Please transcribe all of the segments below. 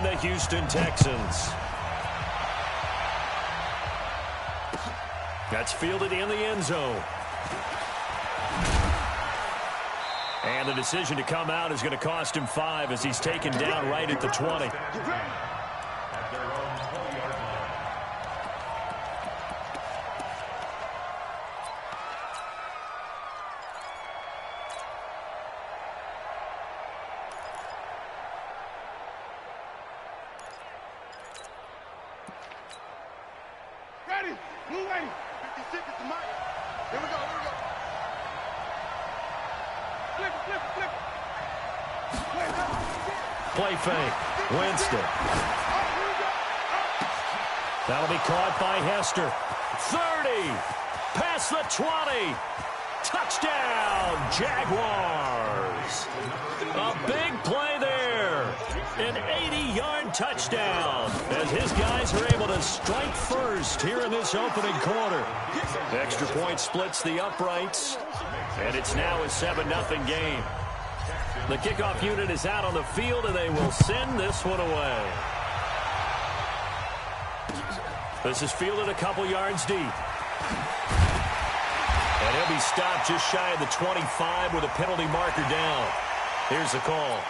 and the Houston Texans. That's fielded in the end zone. And the decision to come out is going to cost him 5 as he's taken down right at the 20. Ready, move ready. 56 is the mark. Here we go, here we go. Flip it. Play fake. Winston. That'll be caught by Hester. 30. Past the 20. Touchdown, Jaguars. A big play there. An 80-yard touchdown as his guys are able to strike first here in this opening quarter. Extra point splits the uprights, and it's now a 7-0 game. The kickoff unit is out on the field, and they will send this one away. This is fielded a couple yards deep. And he'll be stopped just shy of the 25 with a penalty marker down. Here's the call.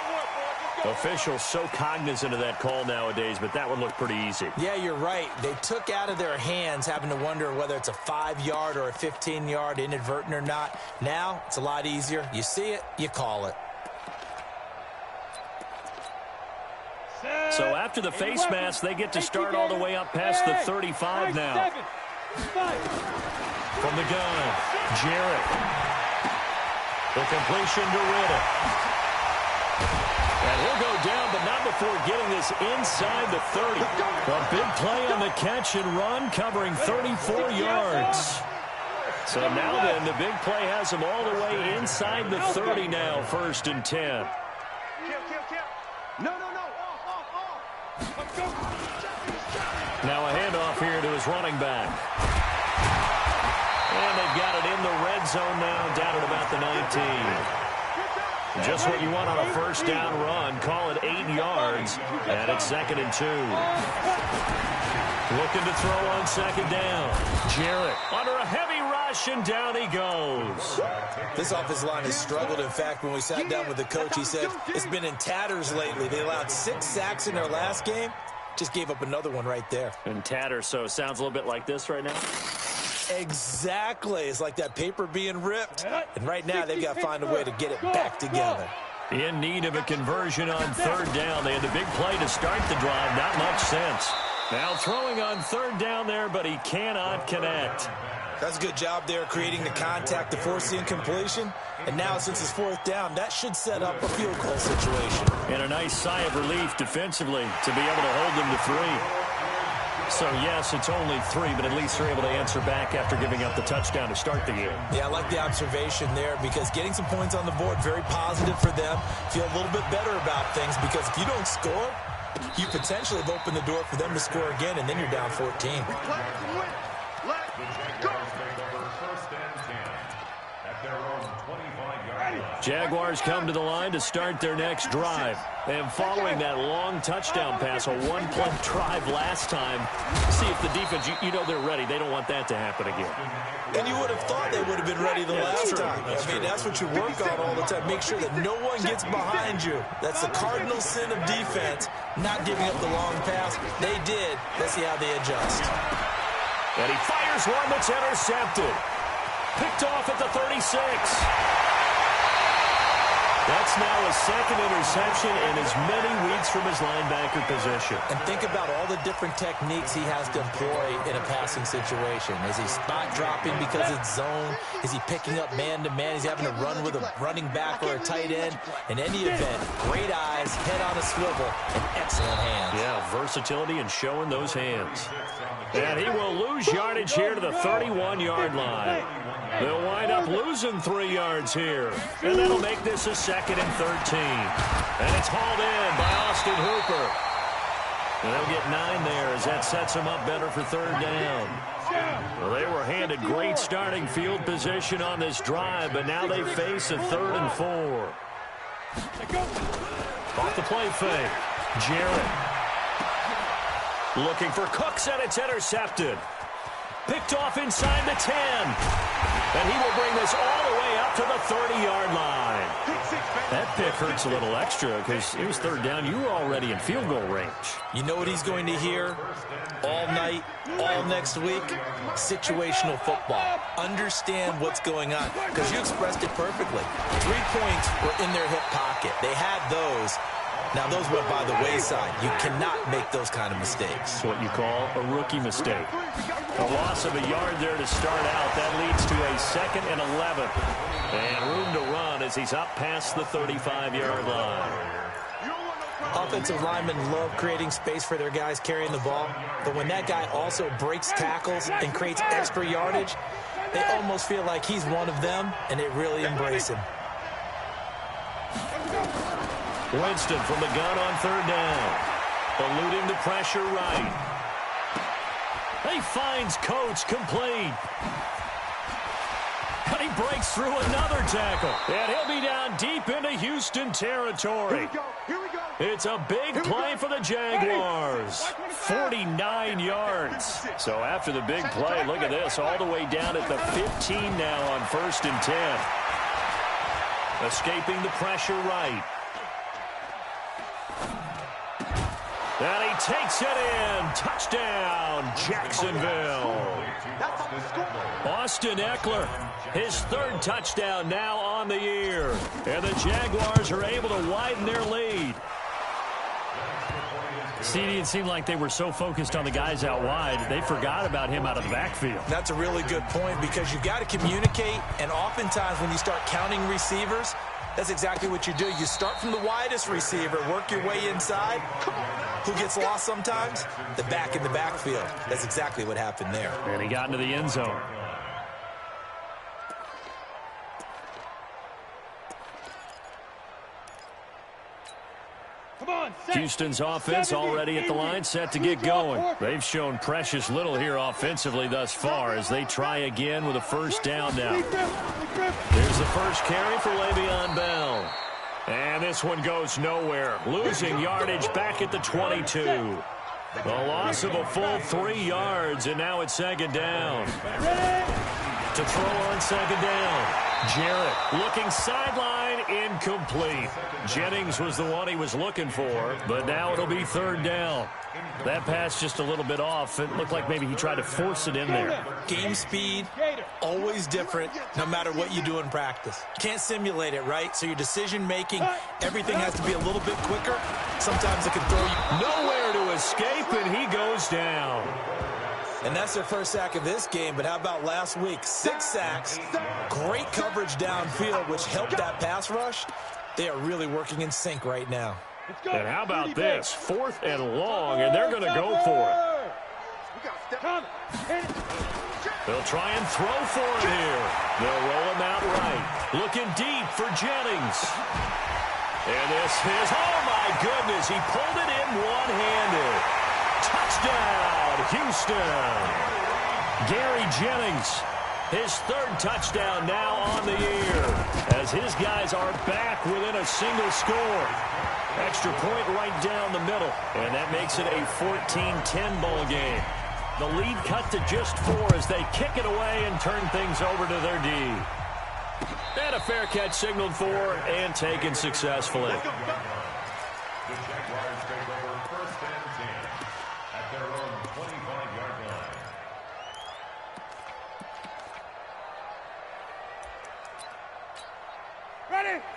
Officials so cognizant of that call nowadays, but that one looked pretty easy. Yeah, you're right. They took out of their hands having to wonder whether it's a 5-yard or a 15-yard inadvertent or not. Now, it's a lot easier. You see it, you call it. So after the face mask, they get to start all the way up past the 35 now. From the gun, Jarrett. The completion to Riddick. And he'll go down, but not before getting this inside the 30. A big play on the catch and run, covering 34 yards. So now then, the big play has him all the way inside the 30 now, 1st and 10. Now a handoff here to his running back. And they've got it in the red zone now, down at about the 19. Just what you want on a first down run. Call it 8 yards, and it's 2nd and 2. Looking to throw on 2nd down. Jarrett under a heavy rush, and down he goes. This offensive line has struggled. In fact, when we sat down with the coach, he said it's been in tatters lately. They allowed 6 sacks in their last game. Just gave up another one right there. And tatters, so it sounds a little bit like this right now. Exactly. It's like that paper being ripped. And right now, they've got to find a way to get it back together. In need of a conversion on 3rd down. They had the big play to start the drive. Not much sense. Now throwing on 3rd down there, but he cannot connect. That's a good job there, creating the contact to force the incompletion. And now, since it's 4th down, that should set up a field goal situation. And a nice sigh of relief defensively to be able to hold them to 3. So, yes, it's only 3, but at least they're able to answer back after giving up the touchdown to start the game. Yeah, I like the observation there because getting some points on the board, very positive for them. Feel a little bit better about things because if you don't score, you potentially have opened the door for them to score again, and then you're down 14. Jaguars come to the line to start their next drive. And following that long touchdown pass, a one-play drive last time, see if the defense, you know they're ready. They don't want that to happen again. And you would have thought they would have been ready the last time. I mean, that's what you work on all the time. Make sure that no one gets behind you. That's the cardinal sin of defense, not giving up the long pass. They did. Let's see how they adjust. And he fires one that's intercepted. Picked off at the 36. That's now a 2nd interception in as many weeks from his linebacker position. And think about all the different techniques he has to employ in a passing situation. Is he spot dropping because it's zone? Is he picking up man-to-man? Is he having to run with a running back or a tight end? In any event, great eyes, head on a swivel, and excellent hands. Yeah, versatility and showing those hands. And he will lose yardage here to the 31-yard line. They'll wind up losing 3 yards here. And that'll make this a 2nd and 13. And it's hauled in by Austin Hooper. And they'll get 9 there as that sets them up better for 3rd down. Well, they were handed great starting field position on this drive, but now they face a 3rd and 4. Off the play fake. Jarrett. Looking for Cooks, and it's intercepted. Picked off inside the 10. And he will bring this all the way up to the 30-yard line. That pick hurts a little extra because it was third down. You were already in field goal range. You know what he's going to hear all night, all next week? Situational football. Understand what's going on, because you expressed it perfectly. 3 points were in their hip pocket. They had those. Now, those went by the wayside. You cannot make those kind of mistakes. It's what you call a rookie mistake. A loss of a yard there to start out. That leads to a 2nd and 11. And room to run as he's up past the 35-yard line. Offensive linemen love creating space for their guys carrying the ball. But when that guy also breaks tackles and creates extra yardage, they almost feel like he's one of them, and they really embrace him. Winston from the gun on third down. Eluding the pressure right. He finds Coates complete. And he breaks through another tackle. And he'll be down deep into Houston territory. Here we go. It's a big play for the Jaguars. 49 yards. So after the big play, look at this. All the way down at the 15 now on 1st and 10. Escaping the pressure right. And he takes it in. Touchdown, Jacksonville. Austin Eckler, his 3rd touchdown now on the year. And the Jaguars are able to widen their lead. CD, it seemed like they were so focused on the guys out wide, they forgot about him out of the backfield. That's a really good point, because you've got to communicate, and oftentimes when you start counting receivers, that's exactly what you do. You start from the widest receiver, work your way inside. Who gets lost sometimes? The back in the backfield. That's exactly what happened there. And he got into the end zone. Houston's offense already at the line, set to get going. They've shown precious little here offensively thus far as they try again with a 1st down now. There's the first carry for Le'Veon Bell. And this one goes nowhere. Losing yardage back at the 22. The loss of a full 3 yards, and now it's 2nd down. To throw on 2nd down. Jarrett looking sideline, incomplete. Jennings was the one he was looking for, but now it'll be 3rd down. That pass just a little bit off. It looked like maybe he tried to force it in there. Game speed, always different, no matter what you do in practice. Can't simulate it, right? So your decision-making, everything has to be a little bit quicker. Sometimes it can throw you. Nowhere to escape, and he goes down. And that's their first sack of this game, but how about last week? 6 sacks, great coverage downfield, which helped that pass rush. They are really working in sync right now. And how about this? 4th and long, and they're going to go for it. They'll try and throw for it here. They'll roll him out right. Looking deep for Jennings. And this is, oh my goodness, he pulled it in one-handed. Touchdown, Houston. Gary Jennings, his 3rd touchdown now on the year, as his guys are back within a single score. Extra point right down the middle, and that makes it a 14-10 ball game. The lead cut to just 4 as they kick it away and turn things over to their D. And a fair catch signaled for and taken successfully.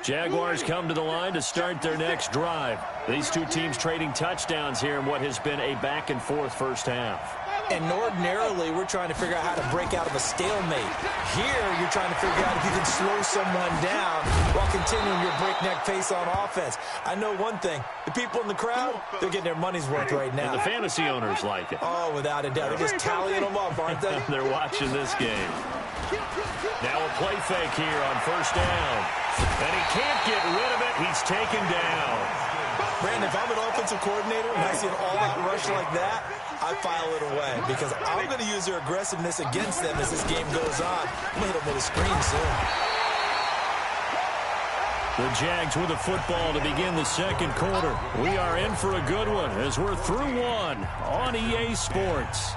Jaguars come to the line to start their next drive. These two teams trading touchdowns here in what has been a back-and-forth first half. And ordinarily, we're trying to figure out how to break out of a stalemate. Here, you're trying to figure out if you can slow someone down while continuing your breakneck pace on offense. I know one thing. The people in the crowd, they're getting their money's worth right now. And the fantasy owners like it. Oh, without a doubt. They're just tallying them up, aren't they? They're watching this game. Now a play fake here on 1st down. And he can't get rid of it. He's taken down. Brandon, if I'm an offensive coordinator and I see an all-out rush like that, I file it away because I'm going to use their aggressiveness against them as this game goes on. I'm going to hit them with a screen soon. The Jags with the football to begin the second quarter. We are in for a good one as we're through one on EA Sports.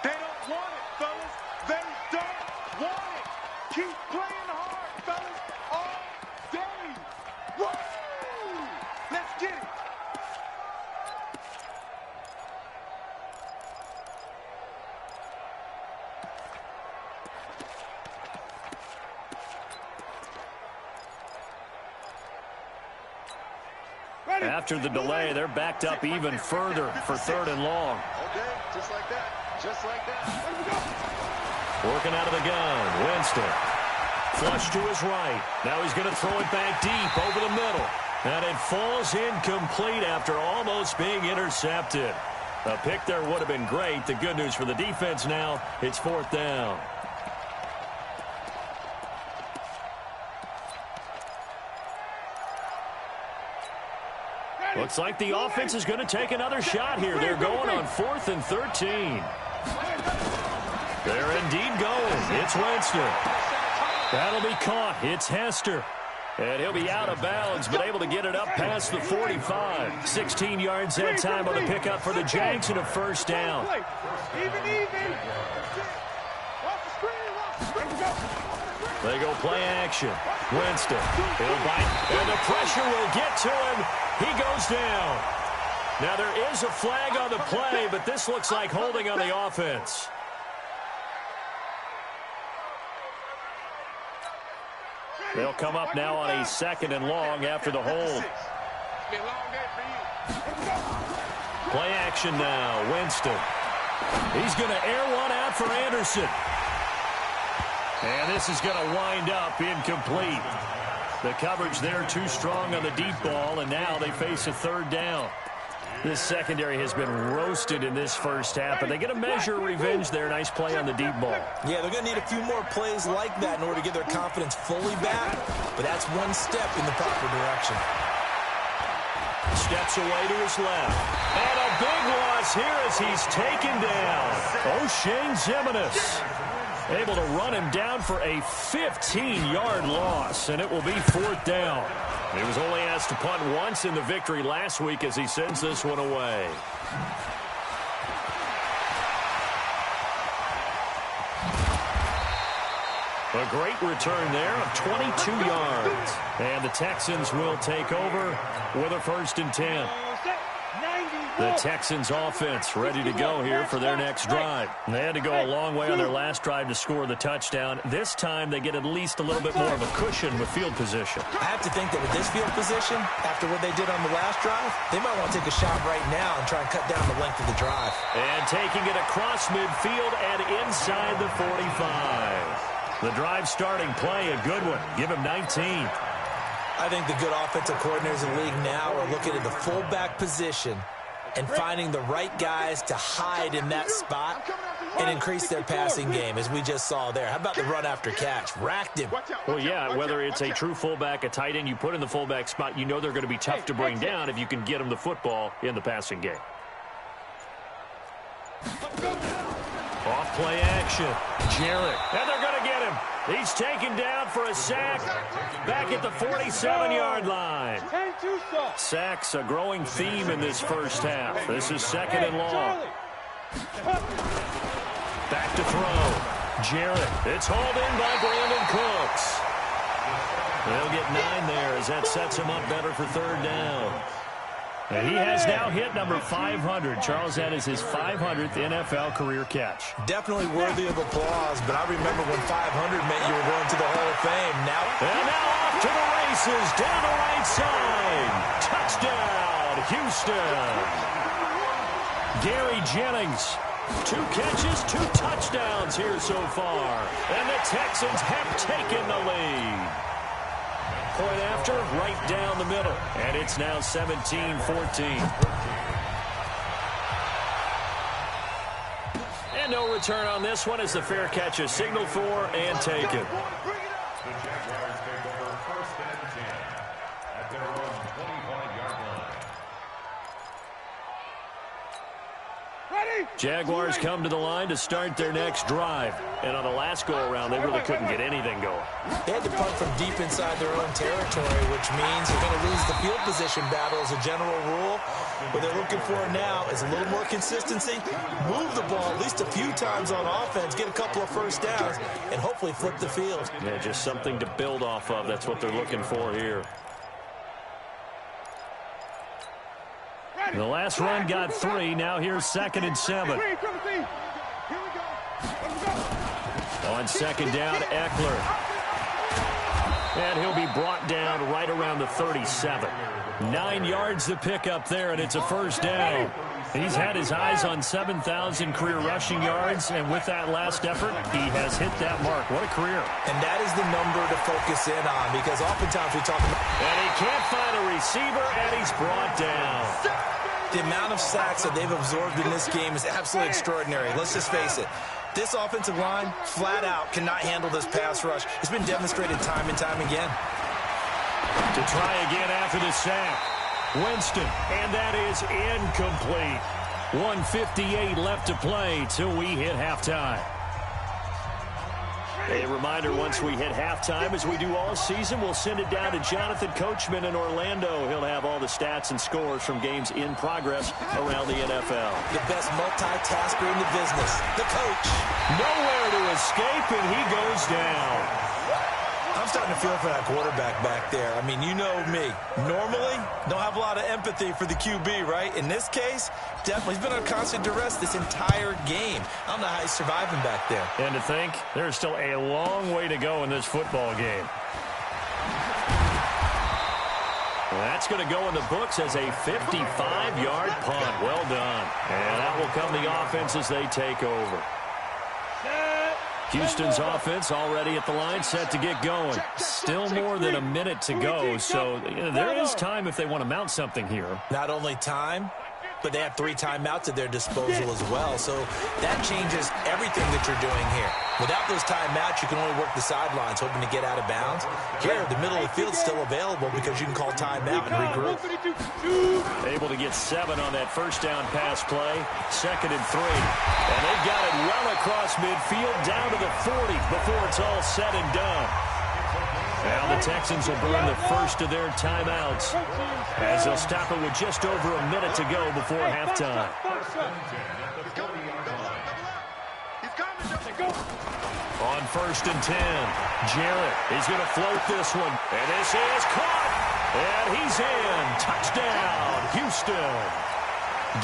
They don't want it, fellas. They don't want it. Keep playing hard, fellas, all day. Woo! Let's get it. After the delay, they're backed up even further for 3rd and long. Okay, just like that. Just like that. Working out of the gun, Winston. Flush to his right. Now he's going to throw it back deep over the middle. And it falls incomplete after almost being intercepted. A pick there would have been great. The good news for the defense now, it's 4th down. Looks like the offense is going to take another shot here. They're going on 4th and 13. They're indeed going. It's Winston. That'll be caught. It's Hester. And he'll be out of bounds, but able to get it up past the 45. 16 yards that time on the pickup for the Jags and a 1st down. Even. They go play action. Winston. He'll bite. And the pressure will get to him. He goes down. Now there is a flag on the play, but this looks like holding on the offense. They'll come up now on a 2nd and long after the hold. Play action now. Winston. He's going to air one out for Anderson. And this is going to wind up incomplete. The coverage there too strong on the deep ball, and now they face a 3rd down. This secondary has been roasted in this first half, but they get a measure of revenge there. Nice play on the deep ball. Yeah, they're going to need a few more plays like that in order to get their confidence fully back, but that's one step in the proper direction. Steps away to his left. And a big loss here as he's taken down. O'Shane Zimenez able to run him down for a 15-yard loss, and it will be 4th down. He was only asked to punt once in the victory last week as he sends this one away. A great return there of 22 yards. And the Texans will take over with a 1st and 10. The Texans offense ready to go here for their next drive. They had to go a long way on their last drive to score the touchdown. This time they get at least a little bit more of a cushion with field position. I have to think that with this field position, after what they did on the last drive, they might want to take a shot right now and try and cut down the length of the drive. And taking it across midfield and inside the 45. The drive starting play, a good one. Give him 19. I think the good offensive coordinators in the league now are looking at the fullback position and finding the right guys to hide in that spot and increase their passing game, as we just saw there. How about the run after catch? Racked him. Well, yeah, whether it's a true fullback, a tight end, you put in the fullback spot, you know they're going to be tough to bring down if you can get them the football in the passing game. Off play action. Jarrett. And they're going to get him. He's taken down for a sack back at the 47-yard line. Sacks a growing theme in this first half. This is 2nd and long. Back to throw. Jarrett. It's hauled in by Brandon Cooks. They'll get 9 there as that sets him up better for 3rd down. And he has now hit number 500. Charles, that is his 500th NFL career catch. Definitely worthy of applause, but I remember when 500 meant you were going to the Hall of Fame. And now off to the races, down the right side. Touchdown, Houston. Gary Jennings, 2 catches, 2 touchdowns here so far. And the Texans have taken the lead. Point after, right down the middle. And it's now 17-14. And no return on this one as the fair catch is signaled for and taken. Jaguars come to the line to start their next drive. And on the last go-around, they really couldn't get anything going. They had to punt from deep inside their own territory, which means they're going to lose the field position battle as a general rule. What they're looking for now is a little more consistency, move the ball at least a few times on offense, get a couple of first downs, and hopefully flip the field. Yeah, just something to build off of. That's what they're looking for here. The last run got 3. Now here's 2nd and 7. On 2nd down, Eckler. And he'll be brought down right around the 37. 9 yards to pick up there, and it's a first down. He's had his eyes on 7,000 career rushing yards, and with that last effort, he has hit that mark. What a career. And that is the number to focus in on, because oftentimes we talk about... And he can't find a receiver, and he's brought down. The amount of sacks that they've absorbed in this game is absolutely extraordinary. Let's just face it. This offensive line, flat out, cannot handle this pass rush. It's been demonstrated time and time again. To try again after the sack. Winston, and that is incomplete. 1:58 left to play till we hit halftime. A reminder, once we hit halftime, as we do all season, we'll send it down to Jonathan Coachman in Orlando. He'll have all the stats and scores from games in progress around the NFL. The best multitasker in the business, the coach. Nowhere to escape, and he goes down. I'm starting to feel for that quarterback back there. I mean, you know me. Normally, don't have a lot of empathy for the QB, right? In this case, definitely. He's been on constant duress this entire game. I don't know how he's surviving back there. And to think, there's still a long way to go in this football game. That's going to go in the books as a 55-yard punt. Well done. And that will come the offense as they take over. Houston's offense already at the line, set to get going. Still more than a minute to go, so there is time if they want to mount something here. Not only time, but they have 3 timeouts at their disposal as well, so that changes everything that you're doing here. Without those timeouts, you can only work the sidelines, hoping to get out of bounds. Here, the middle of the field's still available because you can call timeout and regroup. Able to get 7 on that first down pass play. 2nd and 3. And they've got it well across midfield, down to the 40 before it's all said and done. Now the Texans will burn the first of their timeouts as they'll stop it with just over a minute to go before halftime. On 1st and 10, Jarrett is going to float this one. And this is caught. And he's in. Touchdown, Houston.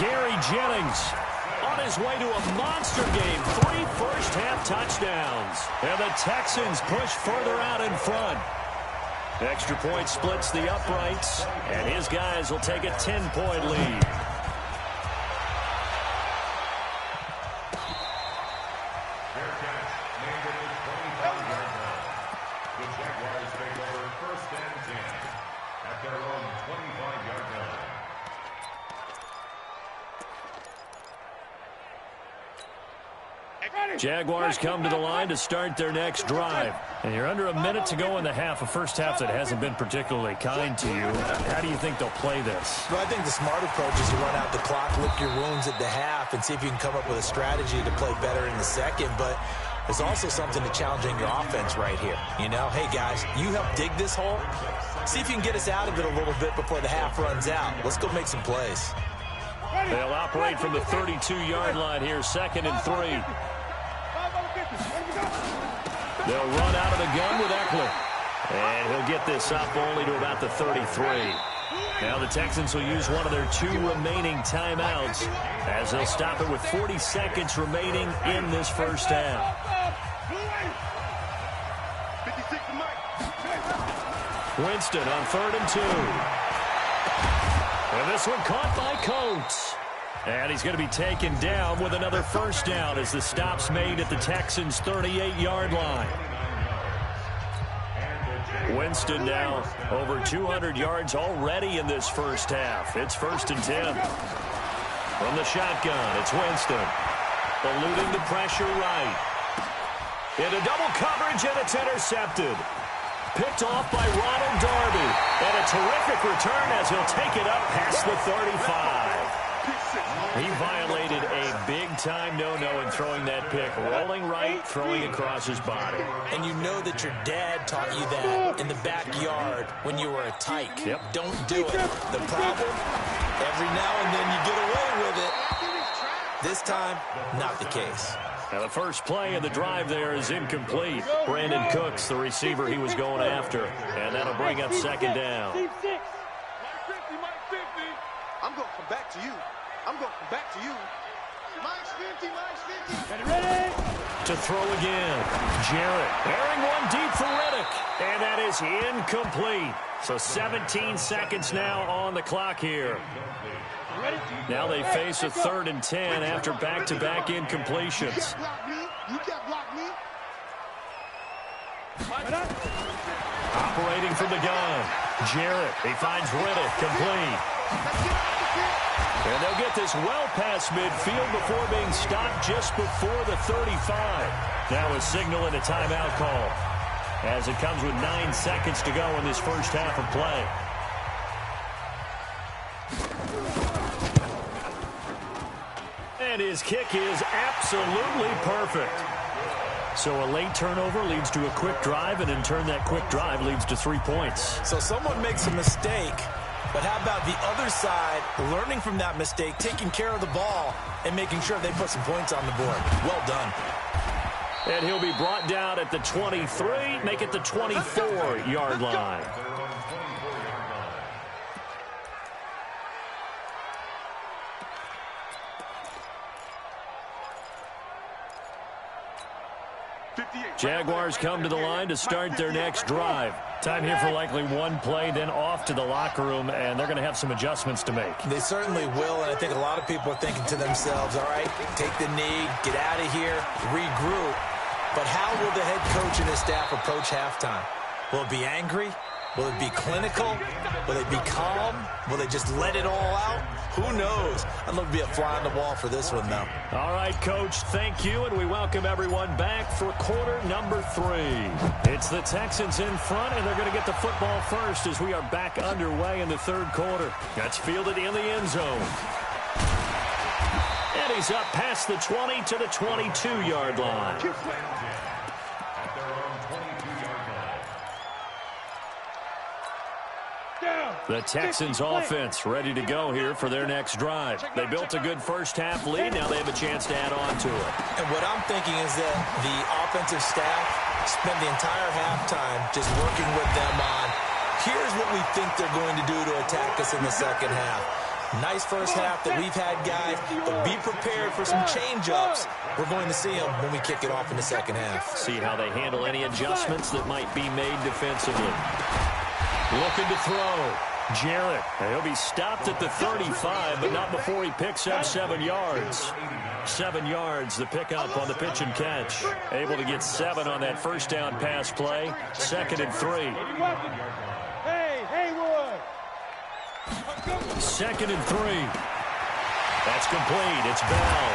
Gary Jennings on his way to a monster game. 3 first-half touchdowns. And the Texans push further out in front. Extra point splits the uprights, and his guys will take a 10-point lead. Jaguars come to the line to start their next drive. And you're under a minute to go in the half, a first half that hasn't been particularly kind to you. How do you think they'll play this? Well, I think the smart approach is to run out the clock, lick your wounds at the half, and see if you can come up with a strategy to play better in the second. But there's also something to challenging your offense right here. You know, hey, guys, you help dig this hole. See if you can get us out of it a little bit before the half runs out. Let's go make some plays. They'll operate from the 32-yard line here, 2nd and 3. They'll run out of the gun with Eckler. And he'll get this up only to about the 33. Now the Texans will use one of their 2 remaining timeouts as they'll stop it with 40 seconds remaining in this first half. 56 to Mike. Winston on 3rd and 2. And this one caught by Coates. And he's going to be taken down with another first down as the stop's made at the Texans' 38-yard line. Winston now over 200 yards already in this first half. It's 1st and 10. From the shotgun, it's Winston. Eluding the pressure right. Into double coverage, and it's intercepted. Picked off by Ronald Darby. And a terrific return as he'll take it up past the 35. He violated a big-time no-no in throwing that pick. Rolling right, throwing across his body. And you know that your dad taught you that in the backyard when you were a tyke. Yep. Don't do it. The problem, every now and then you get away with it. This time, not the case. Now the first play of the drive there is incomplete. Brandon Cooks, the receiver he was going after. And that'll bring up 2nd down. Mike 50, Mike 50. I'm going to come back to you. I'm going to come back to you. Mike's 50, Mike's 50. Ready? To throw again. Jarrett bearing one deep for Riddick. And that is incomplete. So 17 seconds now on the clock here. Now they face a 3rd and 10 after back-to-back incompletions. You can't block me. Operating from the gun. Jarrett, he finds Riddick, complete. And they'll get this well past midfield before being stopped just before the 35. Now a signal and a timeout call as it comes with 9 seconds to go in this first half of play. And his kick is absolutely perfect. So a late turnover leads to a quick drive, and in turn that quick drive leads to 3 points. So someone makes a mistake, but how about the other side learning from that mistake, taking care of the ball, and making sure they put some points on the board? Well done. And he'll be brought down at the 23, make it the 24-yard line. Jaguars come to the line to start their next drive. Time here for likely one play, then off to the locker room, and they're going to have some adjustments to make. They certainly will, and I think a lot of people are thinking to themselves, all right, take the knee, get out of here, regroup. But how will the head coach and his staff approach halftime? Will it be angry? Will it be clinical? Will they be calm? Will they just let it all out? Who knows? I'd love to be a fly on the wall for this one, though. All right, Coach, thank you, and we welcome everyone back for quarter number 3. It's the Texans in front, and they're going to get the football first as we are back underway in the 3rd quarter. That's fielded in the end zone. And he's up past the 20 to the 22-yard line. The Texans offense ready to go here for their next drive. They built a good first half lead. Now they have a chance to add on to it. And what I'm thinking is that the offensive staff spent the entire halftime just working with them on, here's what we think they're going to do to attack us in the second half. Nice first half that we've had, guys, but be prepared for some change-ups. We're going to see them when we kick it off in the second half. See how they handle any adjustments that might be made defensively. Looking to throw. Jarrett, he'll be stopped at the 35, but not before he picks up 7 yards. 7 yards, the pickup on the pitch and catch. Able to get 7 on that first down pass play. 2nd and 3. Hey, Haywood. 2nd and 3. That's complete. It's Bell.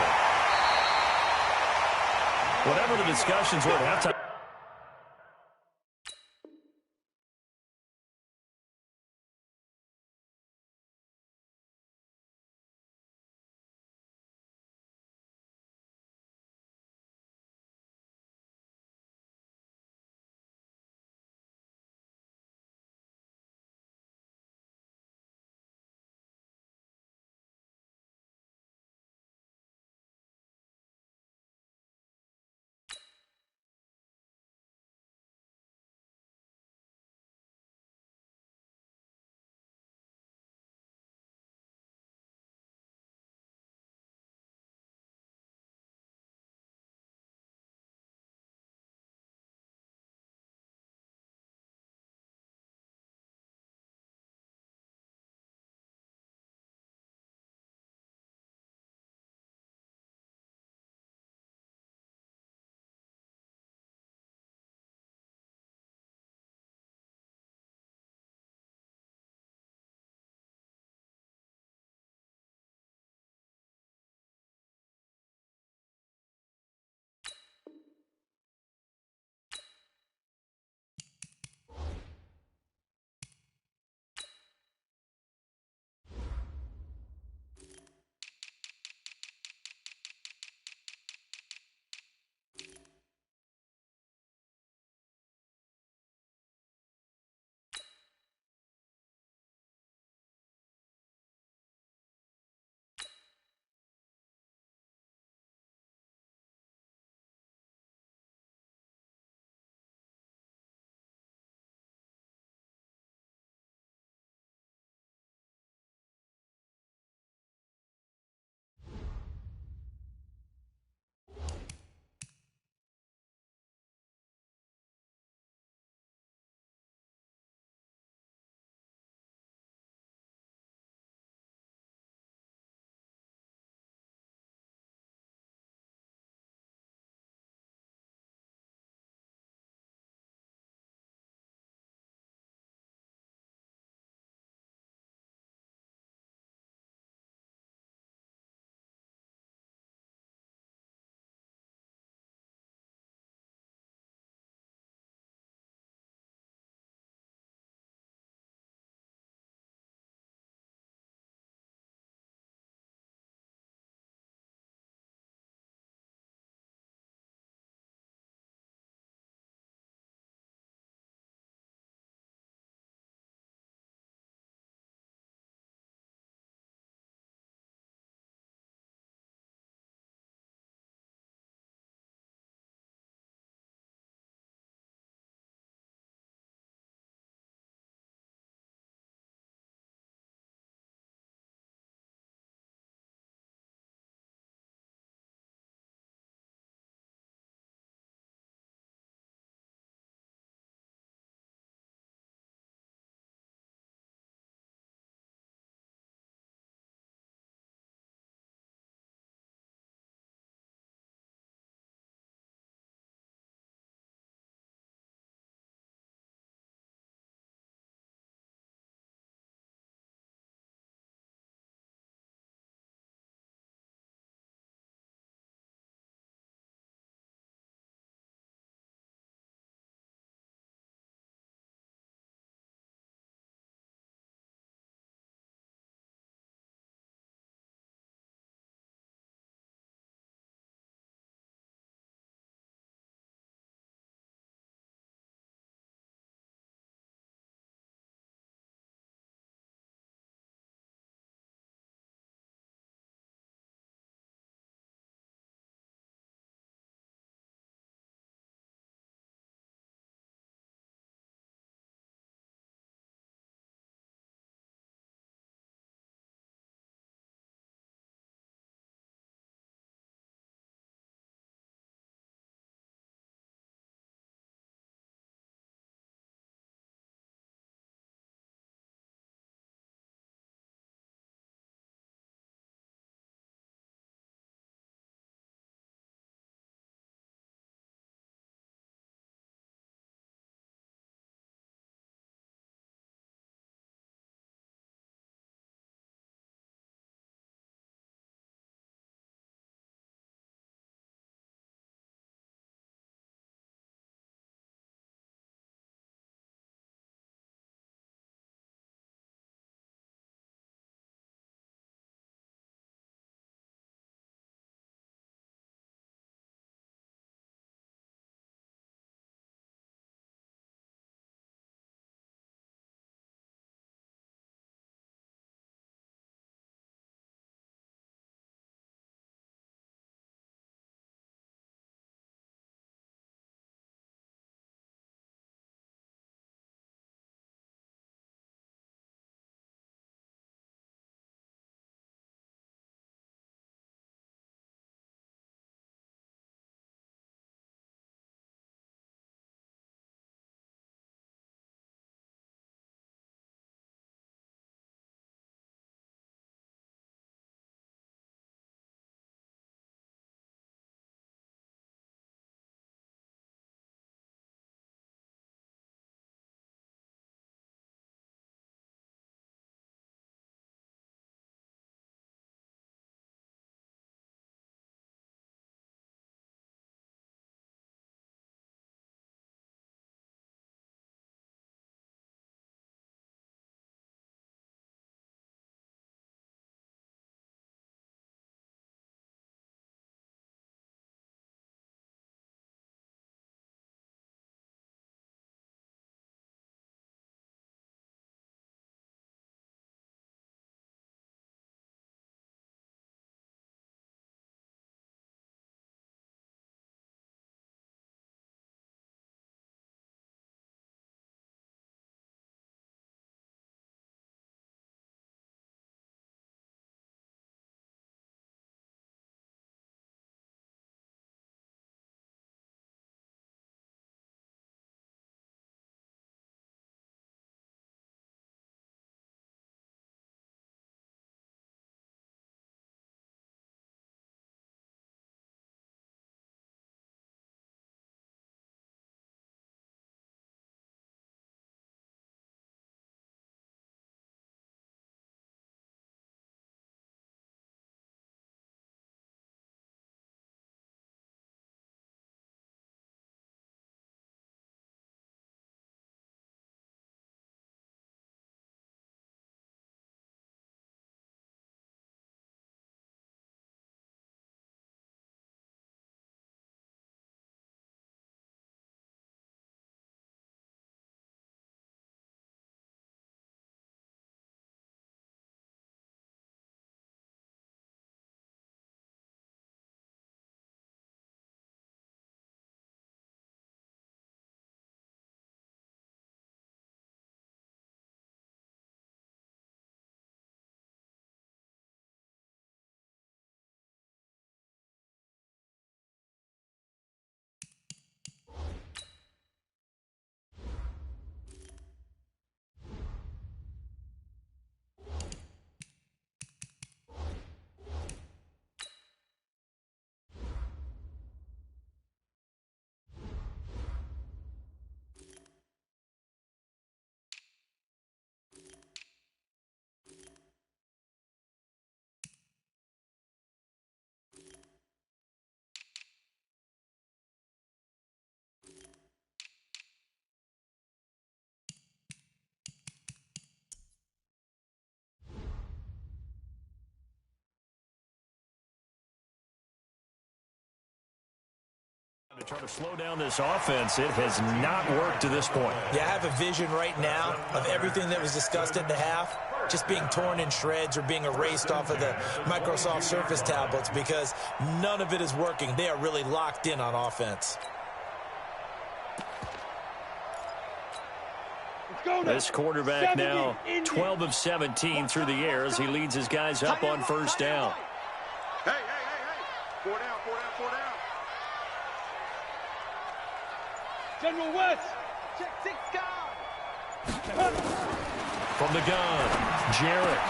Whatever the discussions were at halftime. To try to slow down this offense, it has not worked to this point. Yeah, I have a vision right now of everything that was discussed at the half just being torn in shreds or being erased off of the Microsoft Surface tablets because none of it is working. They are really locked in on offense. This quarterback now 12 of 17 through the air as he leads his guys up on first down. Hey. 4 down. General West. Check 6 guys. From the gun, Jarrett.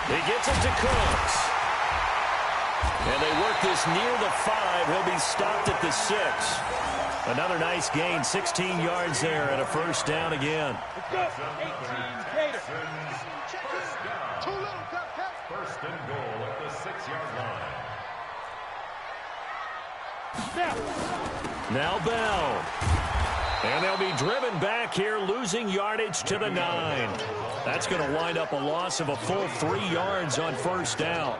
He gets it to Cooks. And they work this near the 5. He'll be stopped at the 6. Another nice gain, 16 yards there and a first down again. Let's go. 18 Gator. Too little, First and goal at the 6-yard line. Now Bell. And they'll be driven back here, losing yardage to the 9. That's going to wind up a loss of a full 3 yards on first down.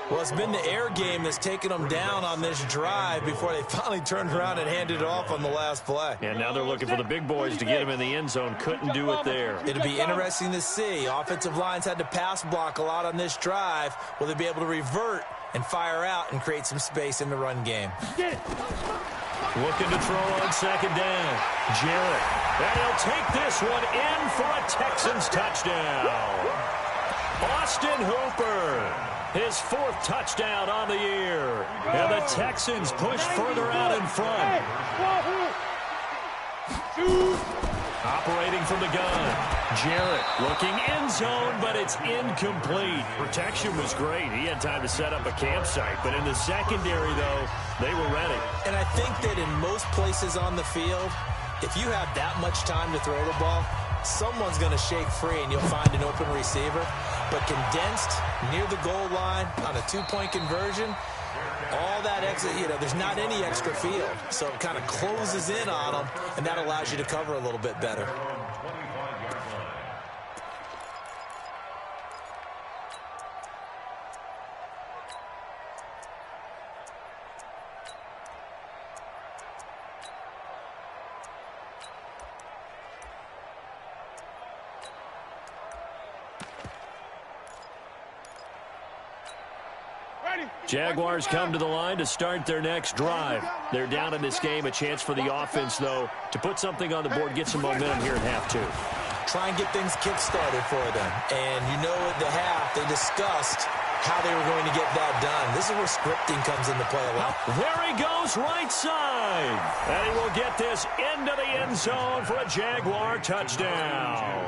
Well, it's been the air game that's taken them down on this drive before they finally turned around and handed it off on the last play. And now they're looking for the big boys to get him in the end zone. Couldn't do it there. It'll be interesting to see. Offensive lines had to pass block a lot on this drive. Will they be able to revert and fire out and create some space in the run game? Looking to throw on second down. Jarrett. And he'll take this one in for a Texans touchdown. Austin Hooper. His 4th touchdown on the year. And the Texans push further out in front. Operating from the gun. Jarrett looking end zone, but it's incomplete. Protection was great. He had time to set up a campsite. But in the secondary, though, they were ready. And I think that in most places on the field, if you have that much time to throw the ball, someone's going to shake free and you'll find an open receiver. But condensed near the goal line on a 2-point conversion, all that exit, there's not any extra field. So it kind of closes in on them, and that allows you to cover a little bit better. Jaguars come to the line to start their next drive. They're down in this game. A chance for the offense, though, to put something on the board, get some momentum here in half 2. Try and get things kick-started for them. And at the half, they discussed how they were going to get that done. This is where scripting comes into play a lot. There he goes, right side. And he will get this into the end zone for a Jaguar touchdown.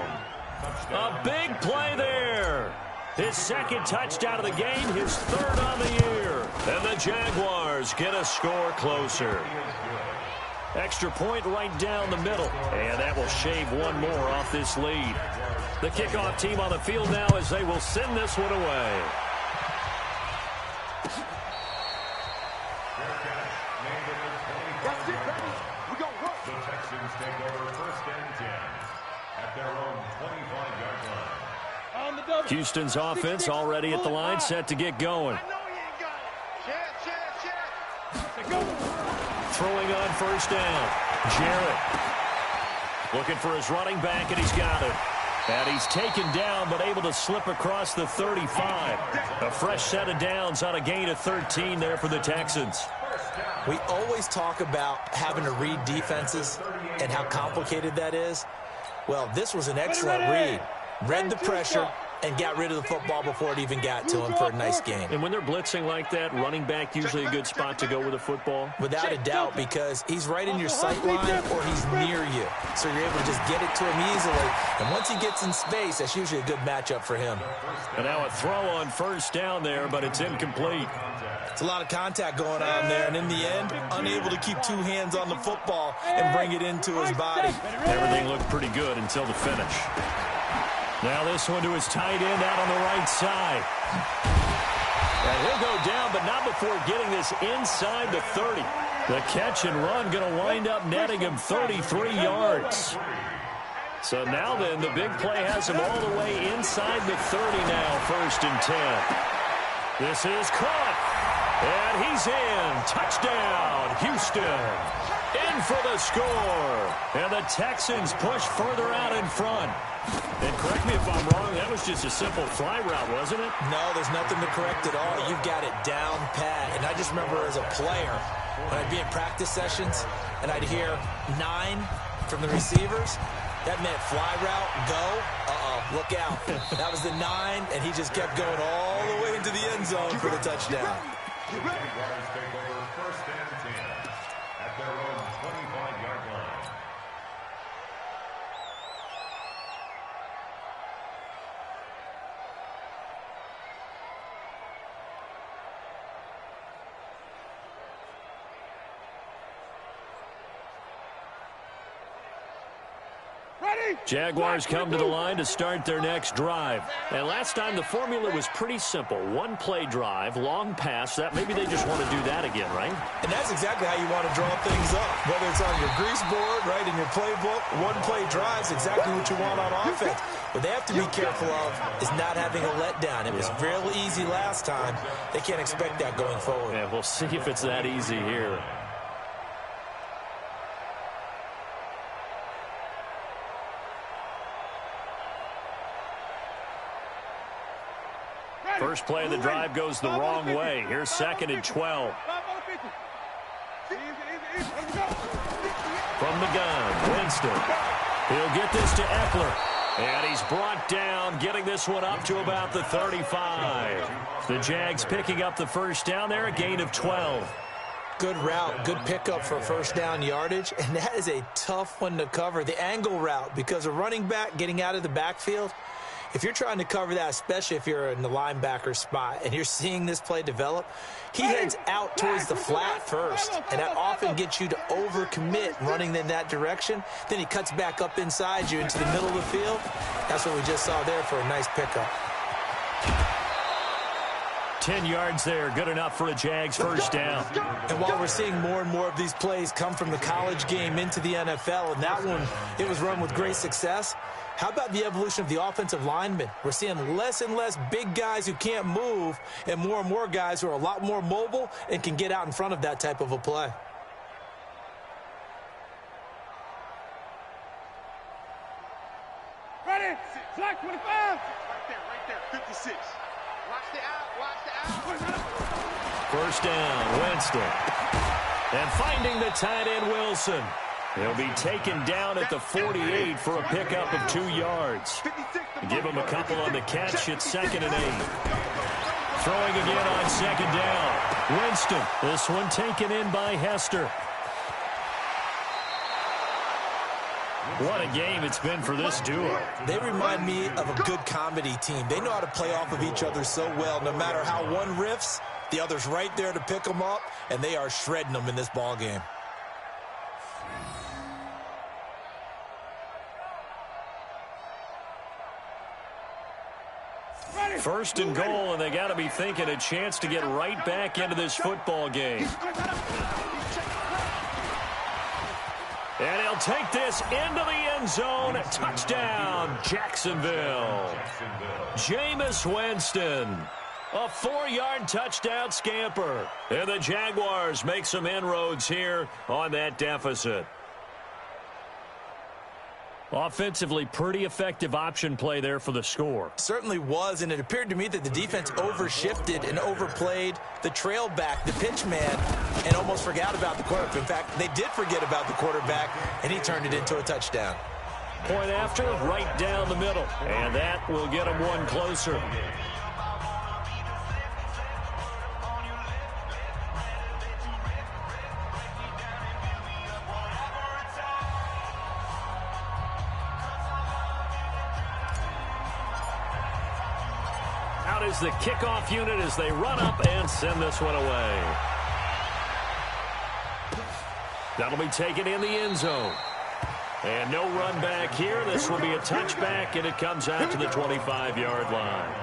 A big play there. His 2nd touchdown of the game, his 3rd on the year. And the Jaguars get a score closer. Extra point right down the middle. And that will shave one more off this lead. The kickoff team on the field now as they will send this one away. That's it, baby. We're going to work. The Texans take over first and 10 at their own 25-yard line. Houston's offense already at the line, set to get going. Throwing on first down. Jarrett looking for his running back, and he's got it. And he's taken down, but able to slip across the 35. A fresh set of downs on a gain of 13 there for the Texans. We always talk about having to read defenses and how complicated that is. Well, this was an excellent read. Read the pressure and got rid of the football before it even got to him for a nice gain. And when they're blitzing like that, running back usually a good spot to go with the football? Without a doubt, because he's right in your sight line or he's near you. So you're able to just get it to him easily. And once he gets in space, that's usually a good matchup for him. And now a throw on first down there, but it's incomplete. It's a lot of contact going on there, and in the end, unable to keep 2 hands on the football and bring it into his body. Everything looked pretty good until the finish. Now this one to his tight end out on the right side. And he'll go down, but not before getting this inside the 30. The catch and run going to wind up netting him 33 yards. So now then, the big play has him all the way inside the 30 now, 1st and 10. This is caught. And he's in. Touchdown, Houston. In for the score. And the Texans push further out in front. And correct me if I'm wrong, that was just a simple fly route, wasn't it? No, there's nothing to correct at all. You've got it down pat. And I just remember as a player, when I'd be in practice sessions and I'd hear 9 from the receivers, that meant fly route, go, look out. That was the 9, and he just kept going all the way into the end zone for the touchdown. Jaguars take over first and 10 at their own 25-yard line. Jaguars come to the line to start their next drive. And last time the formula was pretty simple. One play drive, long pass. That maybe they just want to do that again, right? And that's exactly how you want to draw things up. Whether it's on your grease board, right, in your playbook, one play drive is exactly what you want on offense. What they have to be careful of is not having a letdown. It was real easy last time. They can't expect that going forward. Yeah, we'll see if it's that easy here. First play of the drive goes the wrong way. Here's 2nd and 12. From the gun, Winston. He'll get this to Eckler. And he's brought down, getting this one up to about the 35. The Jags picking up the first down there, a gain of 12. Good route, good pickup for first down yardage, and that is a tough one to cover. The angle route, because a running back getting out of the backfield, if you're trying to cover that, especially if you're in the linebacker spot and you're seeing this play develop, he heads out towards the flat first, and that often gets you to overcommit running in that direction. Then he cuts back up inside you into the middle of the field. That's what we just saw there for a nice pickup. 10 yards there, good enough for a Jags first down. And while we're seeing more and more of these plays come from the college game into the NFL, and that one, it was run with great success, how about the evolution of the offensive linemen? We're seeing less and less big guys who can't move and more guys who are a lot more mobile and can get out in front of that type of a play. Ready? Flag 25. Right there, 56. Watch the out. First down, Winston. And finding the tight end, Wilson. He'll be taken down at the 48 for a pickup of 2 yards. Give him a couple on the catch. It's 2nd and 8. Throwing again on 2nd down. Winston. This one taken in by Hester. What a game it's been for this duo. They remind me of a good comedy team. They know how to play off of each other so well. No matter how one riffs, the other's right there to pick them up, and they are shredding them in this ball game. First and goal, and they got to be thinking a chance to get right back into this football game. And he'll take this into the end zone. Touchdown, Jacksonville. Jameis Winston. A 4-yard touchdown scamper. And the Jaguars make some inroads here on that deficit. Offensively, pretty effective option play there for the score. Certainly was, and it appeared to me that the defense overshifted and overplayed the trail back, the pitch man, and almost forgot about the quarterback. In fact, they did forget about the quarterback, and he turned it into a touchdown. Point after, right down the middle, and that will get them one closer. Is the kickoff unit as they run up and send this one away. That'll be taken in the end zone. And no run back here. This will be a touchback, and it comes out to the 25-yard line.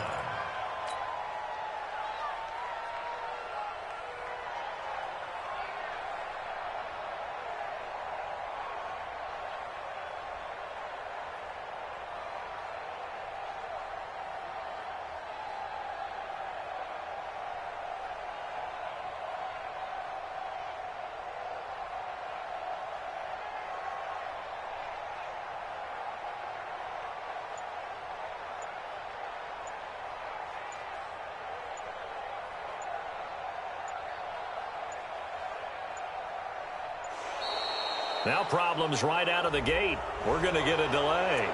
Now problems right out of the gate. We're going to get a delay.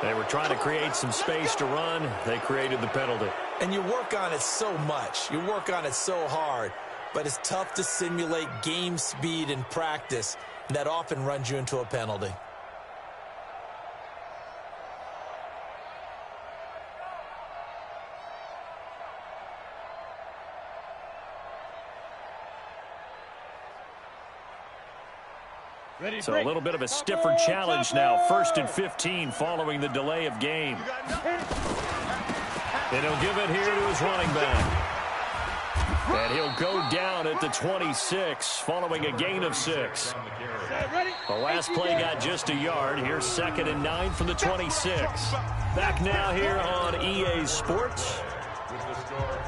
They were trying to create some space to run. They created the penalty. And you work on it so much. You work on it so hard. But it's tough to simulate game speed in practice. And that often runs you into a penalty. So a little bit of a stiffer challenge now. 1st and 15 following the delay of game. And he'll give it here to his running back. And he'll go down at the 26 following a gain of 6. The last play got just a yard. Here's 2nd and 9 from the 26. Back now here on EA Sports.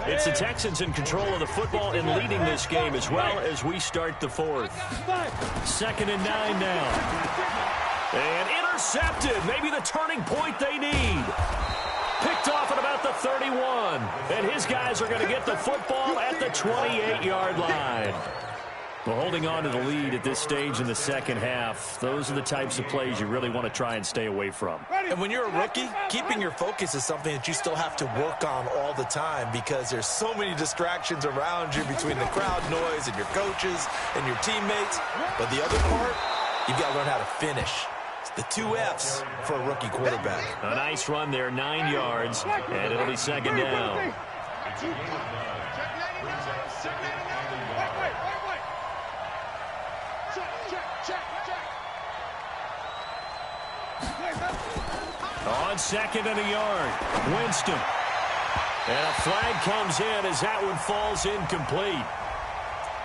It's the Texans in control of the football and leading this game as well as we start the 4th. 2nd and 9 now. And intercepted. Maybe the turning point they need. Picked off at about the 31. And his guys are going to get the football at the 28-yard line. Well, holding on to the lead at this stage in the second half, those are the types of plays you really want to try and stay away from. And when you're a rookie, keeping your focus is something that you still have to work on all the time because there's so many distractions around you between the crowd noise and your coaches and your teammates. But the other part, you've got to learn how to finish. It's the 2 F's for a rookie quarterback. A nice run there, 9 yards, and it'll be 2nd down. On 2nd and a yard, Winston. And a flag comes in as that one falls incomplete.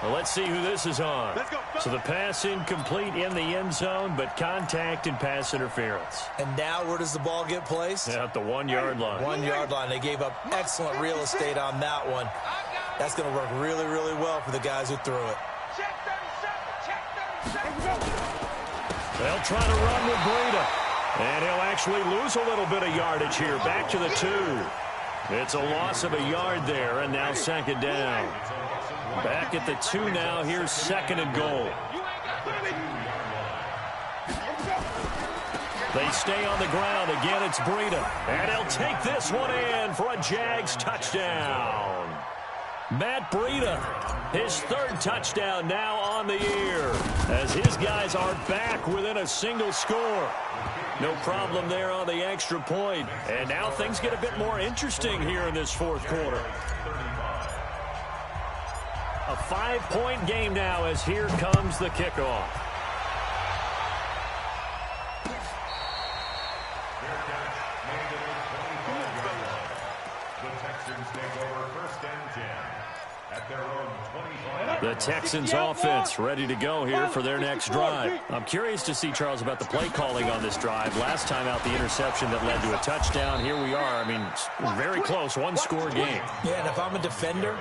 Well, let's see who this is on. So the pass incomplete in the end zone, but contact and pass interference. And now where does the ball get placed? At the 1-yard line. 1-yard line. They gave up excellent real estate on that one. That's going to work really, really well for the guys who threw it. They'll try to run with Breida. And he'll actually lose a little bit of yardage here. Back to the 2. It's a loss of a yard there, and now 2nd down. Back at the 2 now. Here's 2nd and goal. They stay on the ground. Again, it's Breida. And he'll take this one in for a Jags touchdown. Matt Breida, his 3rd touchdown now on the year, as his guys are back within a single score. No problem there on the extra point. And now things get a bit more interesting here in this 4th quarter. A 5-point game now as here comes the kickoff. The Texans offense ready to go here for their next drive. I'm curious to see, Charles, about the play calling on this drive. Last time out, the interception that led to a touchdown. Here we are. I mean, very close, 1-score game. Yeah, and if I'm a defender,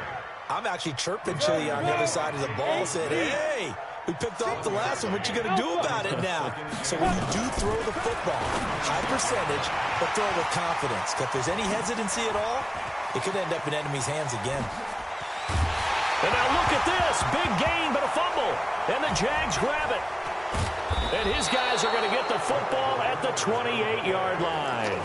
I'm actually chirping Chili on the other side of the ball, said, hey, we picked off the last one. What you going to do about it now? So when you do throw the football, high percentage, but throw it with confidence. Because if there's any hesitancy at all, it could end up in enemy's hands again. And now look at this. Big gain, but a fumble. And the Jags grab it. And his guys are going to get the football at the 28-yard line.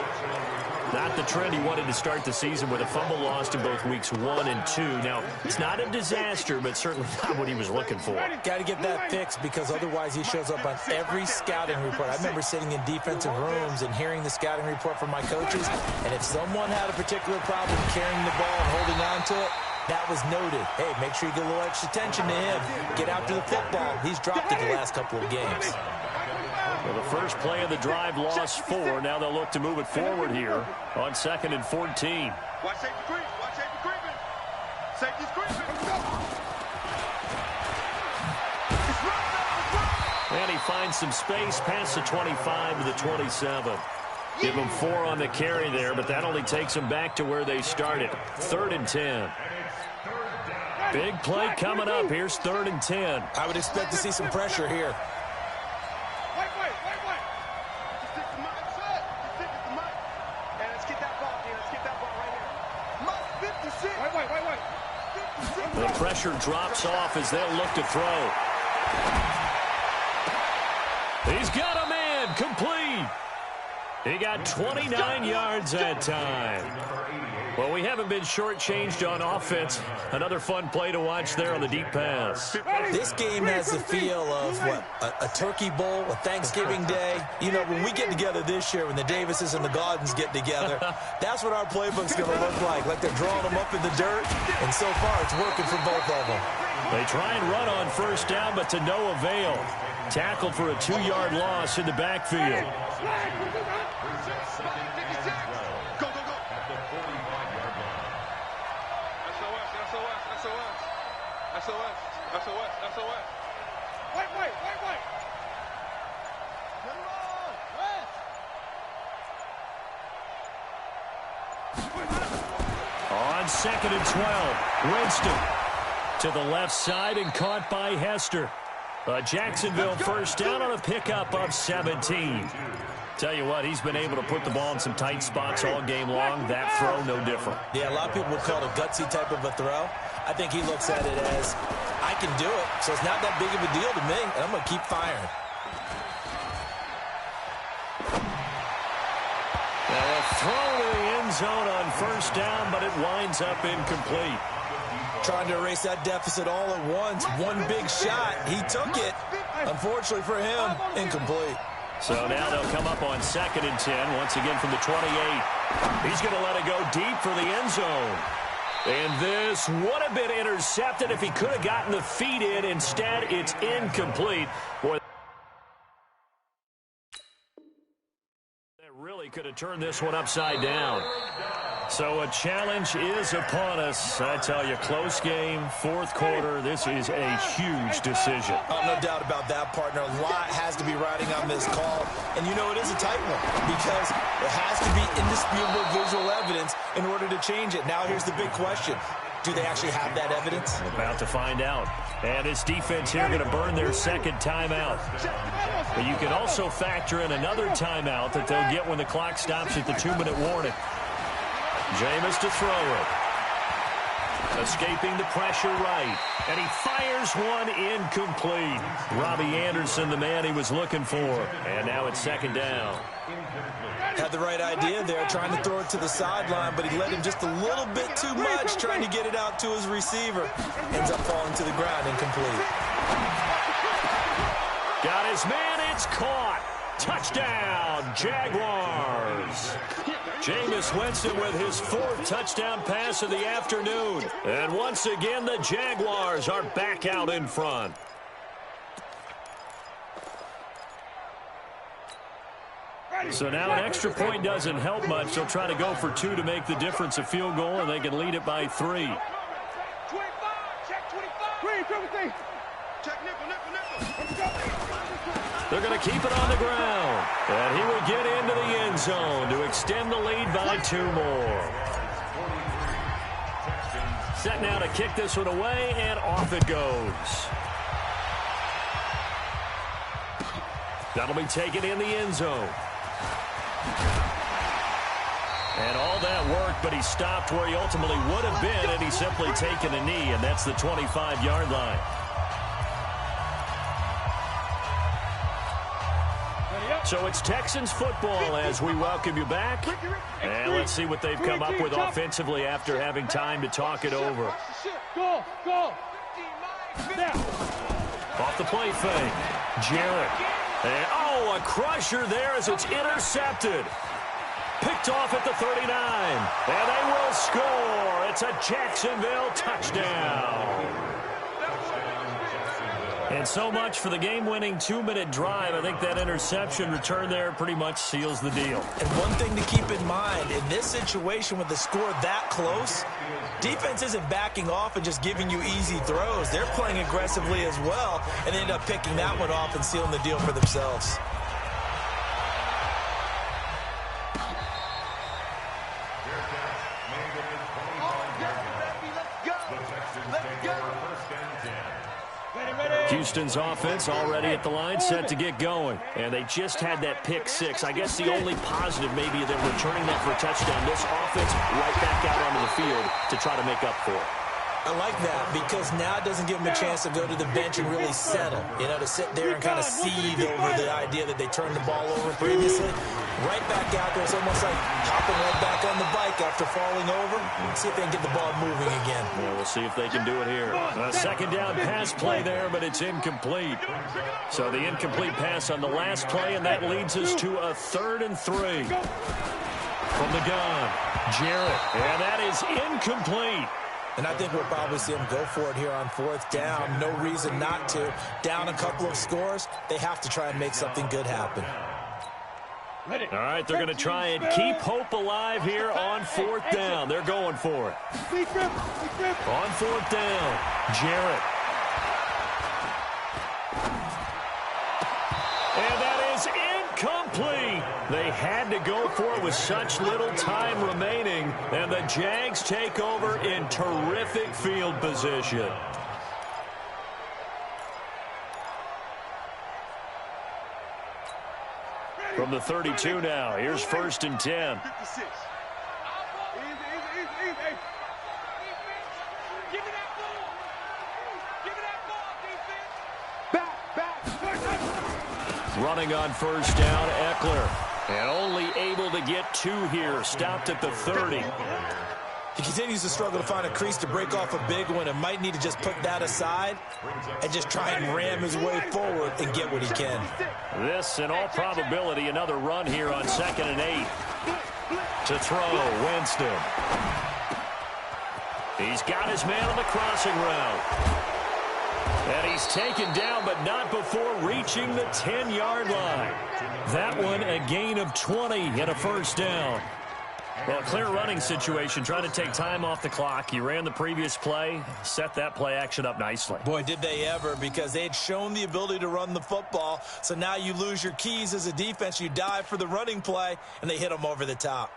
Not the trend he wanted to start the season with a fumble lost in both weeks 1 and 2. Now, it's not a disaster, but certainly not what he was looking for. Got to get that fixed because otherwise he shows up on every scouting report. I remember sitting in defensive rooms and hearing the scouting report from my coaches, and if someone had a particular problem carrying the ball and holding on to it, that was noted. Hey, make sure you get a little extra attention to him. Get after the football. He's dropped it the last couple of games. Well, the first play of the drive lost 4. Now they'll look to move it forward here on 2nd and 14. Watch safety creep. Watch safety creeping. Safety's creeping. And he finds some space past the 25 to the 27. Give him 4 on the carry there, but that only takes them back to where they started. 3rd and 10. Big play coming up. Here's 3rd and 10. I would expect to see some pressure here. Wait. Just stick the mic. Just stick the mic. And let's get that ball, man. Let's get that ball right here. Mike 56. Wait. The pressure drops off as they'll look to throw. He's got a man complete. He got 29 yards that time. Well, we haven't been shortchanged on offense. Another fun play to watch there on the deep pass. This game has the feel of, what, a turkey bowl, a Thanksgiving day. You know, when we get together this year, when the Davises and the Gaudens get together, that's what our playbook's going to look like they're drawing them up in the dirt, and so far it's working for both of them. They try and run on first down, but to no avail. Tackled for a 2-yard loss in the backfield. On 2nd and 12, Winston to the left side and caught by Hester. Jacksonville first down on a pickup of 17. Tell you what, he's been able to put the ball in some tight spots all game long. That throw, no different. Yeah, a lot of people would call it a gutsy type of a throw. I think he looks at it as, I can do it, so it's not that big of a deal to me, and I'm going to keep firing. Now a throw to the end zone on first down, but it winds up incomplete. Trying to erase that deficit all at once. One big shot. He took it. Unfortunately for him, incomplete. So now they'll come up on 2nd and 10, once again from the 28. He's going to let it go deep for the end zone. And this would have been intercepted if he could have gotten the feet in. Instead, it's incomplete. Boy, that really could have turned this one upside down. So a challenge is upon us. I tell you, close game, 4th quarter. This is a huge decision. Oh, no doubt about that, partner. A lot has to be riding on this call. And you know it is a tight one because there has to be indisputable visual evidence in order to change it. Now here's the big question. Do they actually have that evidence? We're about to find out. And this defense here going to burn their 2nd timeout. But you can also factor in another timeout that they'll get when the clock stops at the 2-minute warning. Jameis to throw it. Escaping the pressure right. And he fires one incomplete. Robbie Anderson, the man he was looking for. And now it's 2nd down. Had the right idea there, trying to throw it to the sideline, but he let him just a little bit too much, trying to get it out to his receiver. Ends up falling to the ground, incomplete. Got his man, it's caught. Touchdown, Jaguars. Jameis Winston with his 4th touchdown pass of the afternoon. And once again, the Jaguars are back out in front. So now an extra point doesn't help much. They'll try to go for 2 to make the difference a field goal, and they can lead it by 3. 25, check 25. Check nickel. They're going to keep it on the ground. And he will get into the end zone to extend the lead by 2 more. Set now to kick this one away, and off it goes. That'll be taken in the end zone. And all that work, but he stopped where he ultimately would have been, and he's simply taken a knee, and that's the 25-yard line. So it's Texans football as we welcome you back. And let's see what they've come up with offensively after having time to talk it over. Go. Off the play fake. Jarrett. And, a crusher there as it's intercepted. Picked off at the 39. And they will score. It's a Jacksonville touchdown. And so much for the game-winning 2-minute drive. I think that interception return there pretty much seals the deal. And one thing to keep in mind, in this situation with the score that close, defense isn't backing off and just giving you easy throws. They're playing aggressively as well, and they end up picking that one off and sealing the deal for themselves. Houston's offense already at the line, set to get going. And they just had that pick 6. I guess the only positive maybe of them returning that for a touchdown. This offense right back out onto the field to try to make up for it. I like that because now it doesn't give them a chance to go to the bench and really settle, you know, to sit there and kind of seethe over the idea that they turned the ball over previously. Right back out there. It's almost like hopping right back on the bike after falling over. Let's see if they can get the ball moving again. Yeah, we'll see if they can do it here. A second down pass play there, but it's incomplete. So the incomplete pass on the last play, and that leads us to a 3rd and 3. From the gun, Jarrett, and that is incomplete. And I think we'll probably see them go for it here on 4th down. No reason not to. Down a couple of scores, they have to try and make something good happen. All right, they're going to try and keep hope alive here on 4th down. They're going for it. On 4th down, Jarrett. And that is incomplete. They had to go for it with such little time remaining, and the Jags take over in terrific field position. From the 32 now, here's 1st and 10. Running on 1st down, Eckler. And only able to get 2 here, stopped at the 30. He continues to struggle to find a crease to break off a big one and might need to just put that aside and just try and ram his way forward and get what he can. This, in all probability, another run here on 2nd and 8. To throw, Winston. He's got his man on the crossing route. And he's taken down, but not before reaching the 10-yard line. That one, a gain of 20 and a 1st down. Well, clear running situation, trying to take time off the clock. He ran the previous play, set that play action up nicely. Boy, did they ever, because they had shown the ability to run the football. So now you lose your keys as a defense. You dive for the running play, and they hit them over the top.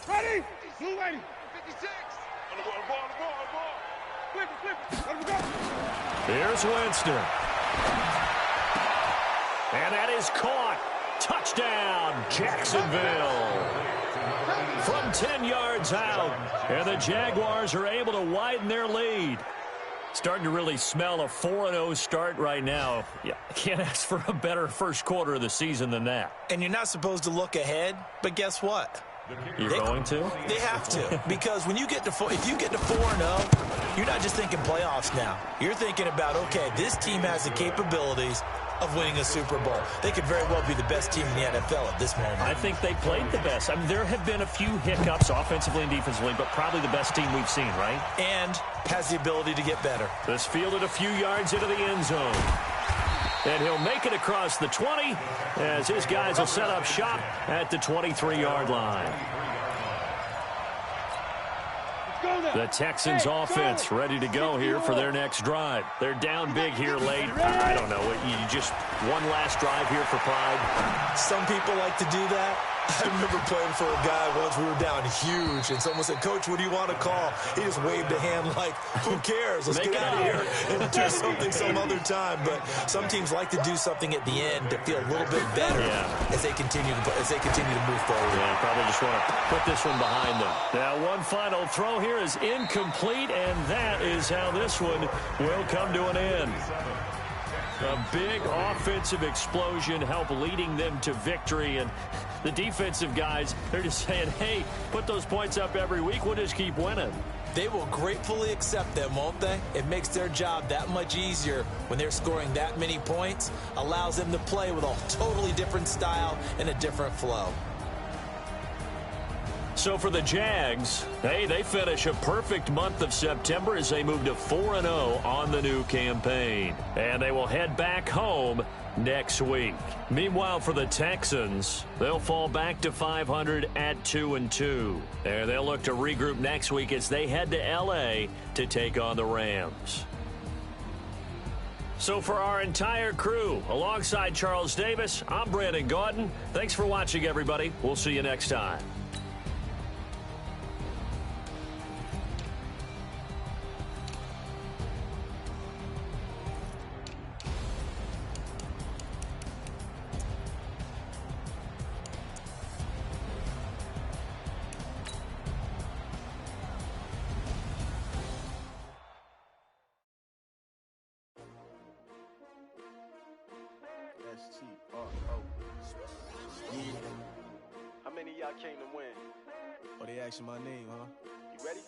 Ready? Blue 80. 56. On the ball. Flip it. Let him go. Here's Winston. And that is caught. Touchdown, Jacksonville. From 10 yards out. And the Jaguars are able to widen their lead. Starting to really smell a 4-0 start right now. Yeah, can't ask for a better first quarter of the season than that. And you're not supposed to look ahead, but guess what? You're going to? They have to, because when you get to if you get to 4-0, you're not just thinking playoffs now. You're thinking about, okay, this team has the capabilities of winning a Super Bowl. They could very well be the best team in the NFL at this moment. I think they played the best. I mean, there have been a few hiccups offensively and defensively, but probably the best team we've seen, right? And has the ability to get better. This fielded a few yards into the end zone. And he'll make it across the 20 as his guys will set up shop at the 23-yard line. The Texans offense ready to go here for their next drive. They're down big here late. I don't know. You just one last drive here for pride. Some people like to do that. I remember playing for a guy once. We were down huge, and someone said, "Coach, what do you want to call?" He just waved a hand like, "Who cares? Let's get out of here and do something some other time." But some teams like to do something at the end to feel a little bit better as they continue to move forward. Yeah, probably just want to put this one behind them. Now, one final throw here is incomplete, and that is how this one will come to an end. A big offensive explosion helped leading them to victory, and the defensive guys, they're just saying, hey, put those points up every week. We'll just keep winning. They will gratefully accept them, won't they? It makes their job that much easier when they're scoring that many points, allows them to play with a totally different style and a different flow. So for the Jags, hey, they finish a perfect month of September as they move to 4-0 on the new campaign. And they will head back home next week. Meanwhile, for the Texans, they'll fall back to 500 at 2-2. And they'll look to regroup next week as they head to L.A. to take on the Rams. So for our entire crew, alongside Charles Davis, I'm Brandon Gaudin. Thanks for watching, everybody. We'll see you next time. S-T-R-O. Yeah. How many of y'all came to win? Oh, they asking my name, huh? You ready?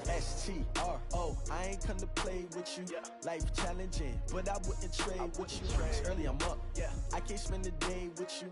S-T-R-O. I ain't come to play with you. Yeah. Life challenging, but I wouldn't trade with you. Early I'm up. Yeah. I can't spend the day with you.